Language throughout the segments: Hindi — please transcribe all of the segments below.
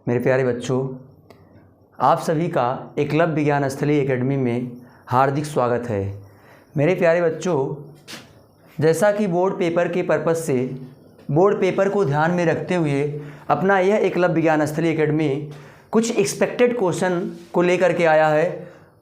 मेरे प्यारे बच्चों, आप सभी का एकलव्य विज्ञान स्थली एकेडमी में हार्दिक स्वागत है। मेरे प्यारे बच्चों, जैसा कि बोर्ड पेपर के पर्पज़ से बोर्ड पेपर को ध्यान में रखते हुए अपना यह एकलव्य विज्ञान स्थली एकेडमी कुछ एक्सपेक्टेड क्वेश्चन को लेकर के आया है।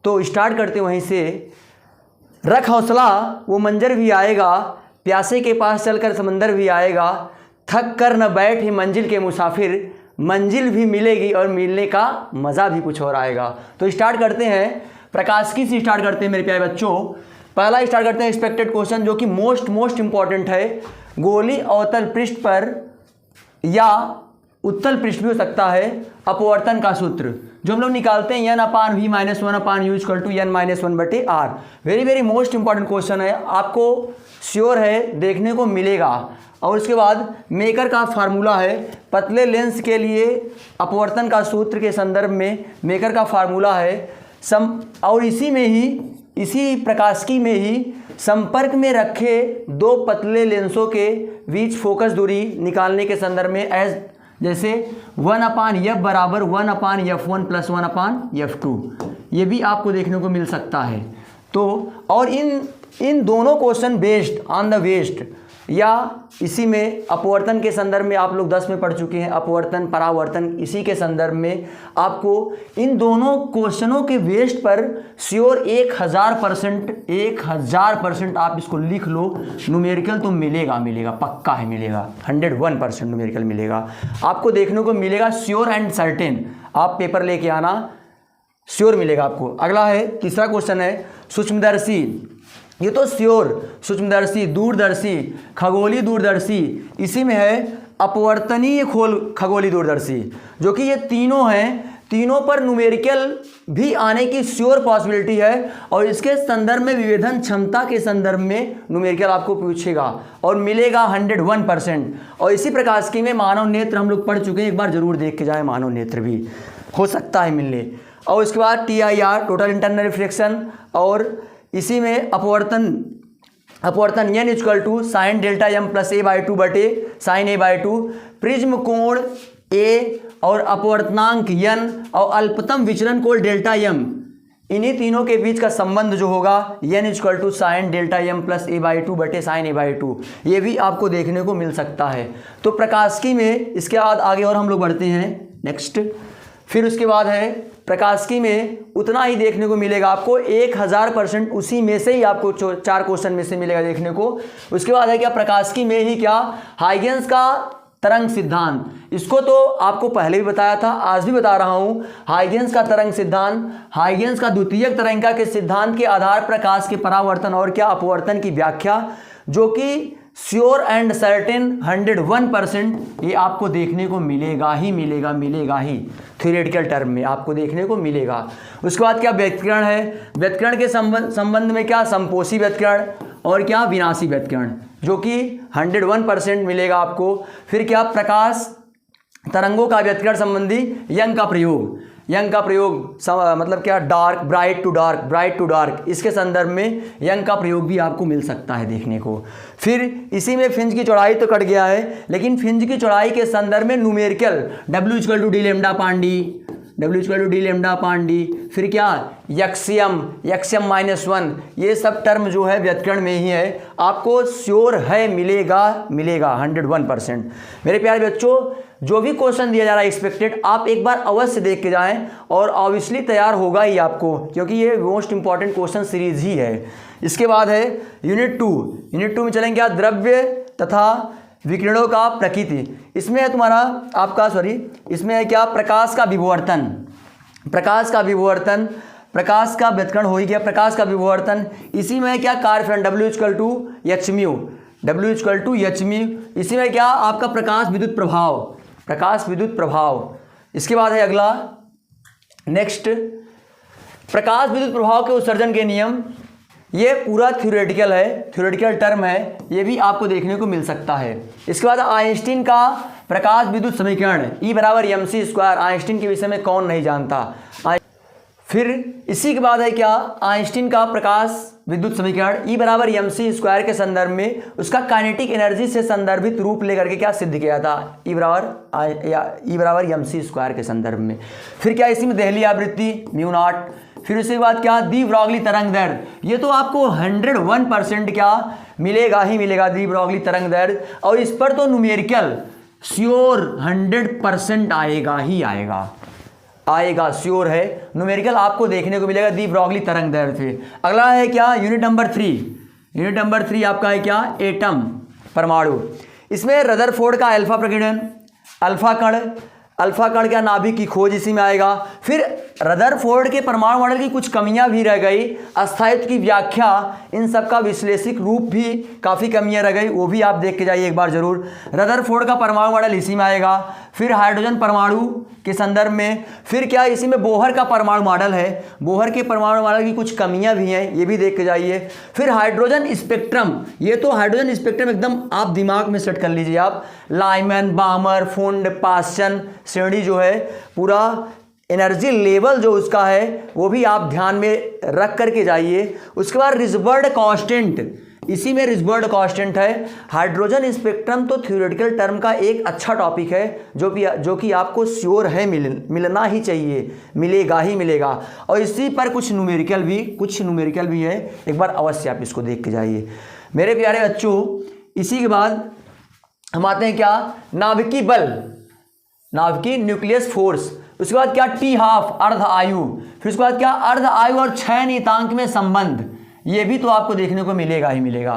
तो स्टार्ट करते वहीं से। रख हौसला वो मंजर भी आएगा, प्यासे के पास चलकर समंदर भी आएगा, थक कर न बैठे मंजिल के मुसाफिर, मंजिल भी मिलेगी और मिलने का मज़ा भी कुछ और आएगा। तो स्टार्ट करते हैं, प्रकाशिकी से स्टार्ट करते हैं मेरे प्यारे बच्चों। पहला स्टार्ट करते हैं एक्सपेक्टेड क्वेश्चन, जो कि मोस्ट इंपॉर्टेंट है। गोली अवतल पृष्ठ पर या उत्तल पृष्ठ भी हो सकता है, अपवर्तन का सूत्र जो हम लोग निकालते हैं n/v-1/u=n-1/r। Very most important question है, आपको श्योर है देखने को मिलेगा। और उसके बाद मेकर का फार्मूला है, पतले लेंस के लिए अपवर्तन का सूत्र के संदर्भ में मेकर का फार्मूला है और इसी प्रकाशिकी में ही संपर्क में रखे दो पतले लेंसों के बीच फोकस दूरी निकालने के संदर्भ में जैसे 1/f बराबर 1/f1 + 1/f2, ये भी आपको देखने को मिल सकता है। तो और इन दोनों question based on the west या इसी में अपवर्तन के संदर्भ में आप लोग 10 में पढ़ चुके हैं, अपवर्तन परावर्तन, इसी के संदर्भ में आपको इन दोनों क्वेश्चनों के वेस्ट पर श्योर 1000% आप इसको लिख लो। न्यूमेरिकल तो मिलेगा, पक्का है, मिलेगा 101% न्यूमेरिकल मिलेगा आपको, देखने को मिलेगा श्योर एंड सर्टेन। आप पेपर लेके आना, श्योर मिलेगा आपको। अगला है, तीसरा क्वेश्चन है सूक्ष्मदर्शी। ये तो श्योर, सूक्ष्मदर्शी, दूरदर्शी, खगोलीय दूरदर्शी, इसी में है अपवर्तनीय खगोलीय दूरदर्शी, जो कि ये तीनों हैं। तीनों पर न्यूमेरिकल भी आने की श्योर पॉसिबिलिटी है और इसके संदर्भ में विभेदन क्षमता के संदर्भ में न्यूमेरिकल आपको पूछेगा और मिलेगा 101%। और इसी प्रकाशिकी में मानव नेत्र हम लोग पढ़ चुके हैं, एक बार जरूर देख के जाए, मानव नेत्र भी हो सकता है मिलने। और उसके बाद TIR, टोटल इंटरनल रिफ्लेक्शन, और इसी में अपवर्तन n = sin Δm + a/2 बटे sin a/2, प्रिज्म कोण a और अपवर्तनांक n और अल्पतम विचलन कोण Δm, इन्हीं तीनों के बीच का संबंध जो होगा n = sin Δm + a/2 बटे sin a/2, ये भी आपको देखने को मिल सकता है। तो प्रकाशिकी में इसके बाद आगे और हम लोग बढ़ते हैं नेक्स्ट। फिर उसके बाद है प्रकाशिकी में उतना ही देखने को मिलेगा आपको, 1000% उसी में से ही आपको 4 क्वेश्चन में से मिलेगा देखने को। उसके बाद है क्या, प्रकाशिकी में ही क्या, हाइगेंस का तरंग सिद्धांत। इसको तो आपको पहले भी बताया था, आज भी बता रहा हूं। हाइगेंस का तरंग सिद्धांत, हाइगेंस का द्वितीयक तरंगिका के सिद्धांत के आधार प्रकाश के परावर्तन और क्या अपवर्तन की व्याख्या, जो कि श्योर एंड सर्टेन 101% ये आपको देखने को मिलेगा ही थ्योरेटिकल टर्म में आपको देखने को मिलेगा। उसके बाद क्या, व्यतिकरण है। व्यतिकरण के संबंध में क्या, संपोषी व्यतिकरण और क्या, विनाशी व्यतिकरण, जो कि 101% मिलेगा आपको। फिर क्या, प्रकाश तरंगों का व्यतिकरण संबंधी यंग का प्रयोग मतलब क्या, डार्क ब्राइट टू डार्क, इसके संदर्भ में यंग का प्रयोग भी आपको मिल सकता है देखने को। फिर इसी में फ्रिंज की चौड़ाई तो कट गया है, लेकिन फ्रिंज की चौड़ाई के संदर्भ में न्यूमेरिकल W = d लैम्डा पांडी, फिर क्या, यक्सियम -1, ये सब टर्म जो है व्यतिकरण में ही है, आपको श्योर है मिलेगा 101%। मेरे प्यारे बच्चों, जो भी क्वेश्चन दिया जा रहा है एक्सपेक्टेड, आप एक बार अवश्य देख के जाएं और ऑब्वियसली तैयार होगा ही आपको, क्योंकि ये मोस्ट इंपॉर्टेंट क्वेश्चन सीरीज ही है। इसके बाद है यूनिट 2 में चलेंगे क्या, द्रव्य तथा विकिरणों का प्रकृति। इसमें है इसमें है क्या, प्रकाश का विवर्तन, प्रकाश का व्यतिकरण हो ही गया, प्रकाश का विवर्तन। इसी में क्या, कार्यफलन W = h𝛎, इसी में क्या, आपका प्रकाश विद्युत प्रभाव। इसके बाद है अगला नेक्स्ट, प्रकाश विद्युत प्रभाव के उत्सर्जन के नियम। ये पूरा थ्योरेटिकल टर्म है, ये भी आपको देखने को मिल सकता है। इसके बाद आइंस्टीन का प्रकाश विद्युत समीकरण, E = mc², आइंस्टीन के विषय में कौन नहीं जानता। फिर इसी के बाद है क्या, आइंस्टीन का प्रकाश विद्युत समीकरण E बराबर mc² के संदर्भ में उसका काइनेटिक एनर्जी से संदर्भित रूप लेकर के क्या सिद्ध किया था, E बराबर mc² के संदर्भ में। फिर क्या इसी में देहली आवृत्ति μ0। फिर उसके बाद क्या, दी ब्रॉगली तरंग दैर्ध्य, ये तो आपको 101% क्या मिलेगा ही मिलेगा, दी ब्रॉगली तरंग दैर्ध्य, और इस पर तो न्यूमेरिकल श्योर 100% आएगा ही आएगा श्योर है, न्यूमेरिकल आपको देखने को मिलेगा दी ब्रॉगली तरंग दैर्ध्य। अगला है क्या, यूनिट नंबर 3 आपका है क्या, एटम परमाणु। इसमें रदरफोर्ड का अल्फा प्रकीर्णन, अल्फा कण क्या, नाभिक की खोज इसी में आएगा। फिर रदरफोर्ड के परमाणु मॉडल की कुछ कमियां भी रह गई, अस्थायित्व की व्याख्या, इन सब का विश्लेषिक रूप भी काफ़ी कमियां रह गई, वो भी आप देख के जाइए एक बार जरूर। रदरफोर्ड का परमाणु मॉडल इसी में आएगा। फिर हाइड्रोजन परमाणु के संदर्भ में, फिर क्या इसी में बोहर का परमाणु मॉडल है, बोहर के परमाणु मॉडल की कुछ कमियां भी हैं, ये भी देख के जाइए। फिर हाइड्रोजन स्पेक्ट्रम, ये तो हाइड्रोजन स्पेक्ट्रम एकदम आप दिमाग में सेट कर लीजिए आप, लाइमन, बामर, फुंड, पास्चन श्रेणी जो है, पूरा एनर्जी लेवल जो उसका है वो भी आप ध्यान में रख करके जाइए। उसके बाद रिजर्वड कांस्टेंट, इसी में रिजर्वड कांस्टेंट है। हाइड्रोजन स्पेक्ट्रम तो थ्योरेटिकल टर्म का एक अच्छा टॉपिक है जो कि आपको श्योर है मिलना ही चाहिए, मिलेगा ही मिलेगा। और इसी पर कुछ न्यूमेरिकल भी है, एक बार अवश्य आप इसको देख के जाइए मेरे प्यारे बच्चों। इसी के बाद हम आते हैं क्या, नाभिकीय बल, नाभिकीय न्यूक्लियस फोर्स। उसके बाद क्या, टी हाफ अर्ध आयु। फिर उसके बाद क्या, अर्ध आयु और क्षय नियतांक में संबंध, ये भी तो आपको देखने को मिलेगा ही मिलेगा।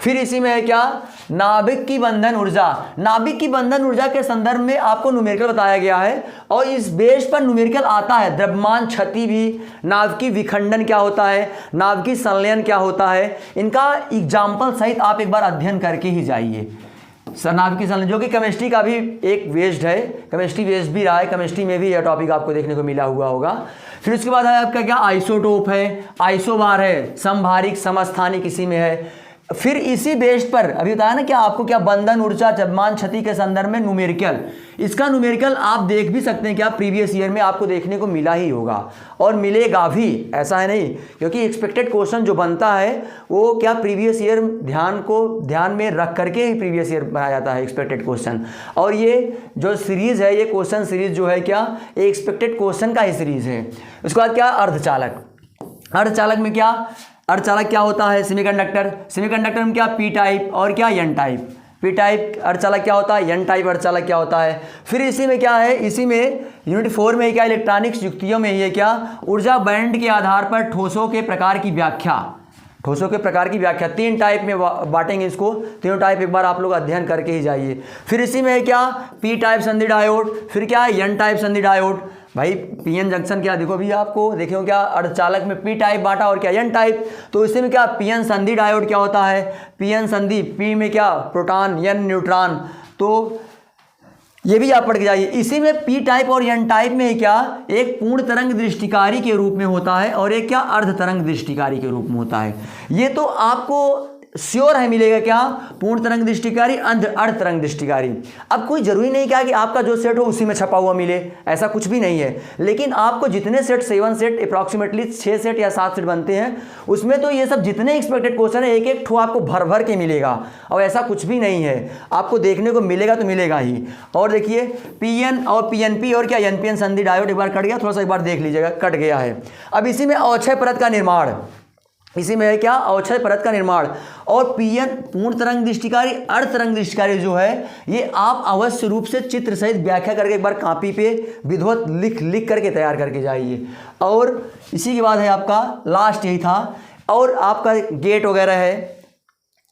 फिर इसी में है क्या, नाभिक की बंधन ऊर्जा, नाभिक की बंधन ऊर्जा के संदर्भ में आपको न्यूमेरिकल बताया गया है, और इस बेस पर न्यूमेरिकल आता है। द्रव्यमान क्षति भी, नाभिकीय विखंडन क्या होता है, नाभिकीय संलयन क्या होता है, इनका एग्जाम्पल सहित आप एक बार अध्ययन करके ही जाइए। नाभिकीय संलयन जो कि केमिस्ट्री का भी एक वेस्ट है, केमिस्ट्री वेस्ट भी रहा है, केमिस्ट्री में भी यह टॉपिक आपको देखने को मिला हुआ होगा। फिर उसके बाद है आपका क्या, आइसोटोप है, आइसोबार है, समभारिक समस्थानिक इसी में है। फिर इसी बेस पर अभी बताया ना क्या आपको, क्या बंधन ऊर्जा द्रव्यमान क्षति के संदर्भ में न्यूमेरिकल, इसका न्यूमेरिकल आप देख भी सकते हैं क्या, प्रीवियस ईयर में आपको देखने को मिला ही होगा और मिलेगा भी, ऐसा है नहीं, क्योंकि एक्सपेक्टेड क्वेश्चन जो बनता है वो क्या प्रीवियस ईयर ध्यान में रख करके ही प्रीवियस ईयर बनाया जाता है एक्सपेक्टेड क्वेश्चन। और ये जो सीरीज़ है, ये क्वेश्चन सीरीज जो है क्या, ये एक्सपेक्टेड क्वेश्चन का ही सीरीज़ है। उसके बाद क्या, अर्धचालक, अर्धचालक में क्या, अर्धचालक क्या होता है, सेमीकंडक्टर में क्या, पी टाइप और क्या, एन टाइप। पी टाइप अर्धचालक क्या होता है, एन टाइप अर्धचालक क्या होता है। फिर इसी में क्या है, इसी में यूनिट 4 में क्या, इलेक्ट्रॉनिक्स युक्तियों में ये क्या, ऊर्जा बैंड के आधार पर ठोसों के प्रकार की व्याख्या, 3 टाइप में बांटेंगे इसको, तीनों टाइप एक बार आप लोग अध्ययन करके ही जाइए। फिर इसी में है क्या, पी टाइप संधि डायोड, फिर क्या, एन टाइप संधि डायोड। भाई पीएन जंक्शन क्या, देखो अभी आपको देखियो क्या, अर्धचालक में पी टाइप बांटा और क्या, एन टाइप, तो इसी में क्या, पीएन संधि डायोड क्या होता है, पीएन संधि, पी में क्या, प्रोटॉन, एन न्यूट्रॉन, तो ये भी आप पढ़ के जाइए। इसी में पी टाइप और एन टाइप में क्या, एक पूर्ण तरंग दृष्टिकारी के रूप में होता है और एक क्या, अर्ध तरंग दृष्टिकारी के रूप में होता है। ये तो आपको श्योर है मिलेगा क्या, पूर्ण तरंग दृष्टिकारी, अर्ध तरंग दृष्टिकारी। अब कोई जरूरी नहीं क्या कि आपका जो सेट हो उसी में छपा हुआ मिले, ऐसा कुछ भी नहीं है, लेकिन आपको जितने सेट 7 सेट अप्रॉक्सीमेटली 6 सेट या 7 सेट बनते हैं, उसमें तो ये सब जितने एक्सपेक्टेड क्वेश्चन है एक एक ठो आपको भर भर के मिलेगा, और ऐसा कुछ भी नहीं है, आपको देखने को मिलेगा तो मिलेगा ही। और देखिए पीएन और पीएनपी और क्या, एनपीएन संधि डायोड एक बार कट गया, थोड़ा सा एक बार देख लीजिएगा, कट गया है। अब इसी में अवक्षय परत का निर्माण, इसी में है क्या, अवक्षय परत का निर्माण, और पीएन पूर्ण तरंग दृष्टिकारी, अर्ध तरंग दृष्टिकारी जो है, ये आप अवश्य रूप से चित्र सहित व्याख्या करके एक बार कॉपी पे विधिवत लिख करके तैयार करके जाइए। और इसी के बाद है आपका लास्ट यही था, और आपका गेट वगैरह है,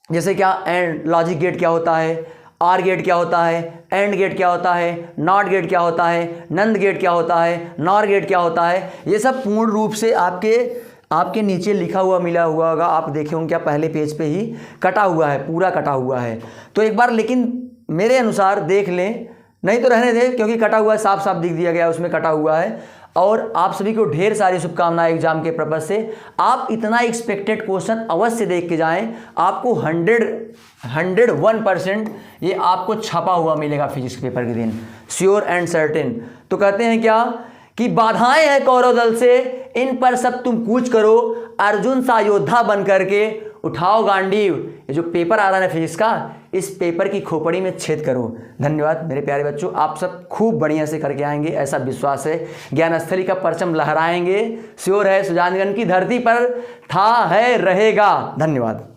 जैसे क्या, एंड लॉजिक गेट क्या होता है, आर गेट क्या होता है, एंड गेट क्या होता है, नॉट गेट क्या होता है, नंद गेट क्या होता है, नॉर गेट क्या होता है, ये सब पूर्ण रूप से आपके नीचे लिखा हुआ मिला हुआ होगा, आप देखे होंगे क्या, पहले पेज पे ही कटा हुआ है, पूरा कटा हुआ है। तो एक बार लेकिन मेरे अनुसार देख लें, नहीं तो रहने दें, क्योंकि कटा हुआ है, साफ साफ दिख दिया गया उसमें कटा हुआ है। और आप सभी को ढेर सारी शुभकामनाएं एग्जाम के पर्पज से। आप इतना एक्सपेक्टेड क्वेश्चन अवश्य देख के जाएं, आपको 101% ये आपको छपा हुआ मिलेगा फिजिक्स पेपर के दिन, श्योर एंड सर्टेन। तो कहते हैं क्या कि बाधाएं हैं कौरव दल से, इन पर सब तुम कूच करो, अर्जुन सा योद्धा बन करके उठाओ गांडीव। ये जो पेपर आ रहा है फिजिक्स का, इस पेपर की खोपड़ी में छेद करो। धन्यवाद मेरे प्यारे बच्चों, आप सब खूब बढ़िया से करके आएंगे ऐसा विश्वास है। ज्ञानस्थली का परचम लहराएंगे, श्योर है। सुजानगंज की धरती पर था, है, रहेगा। धन्यवाद।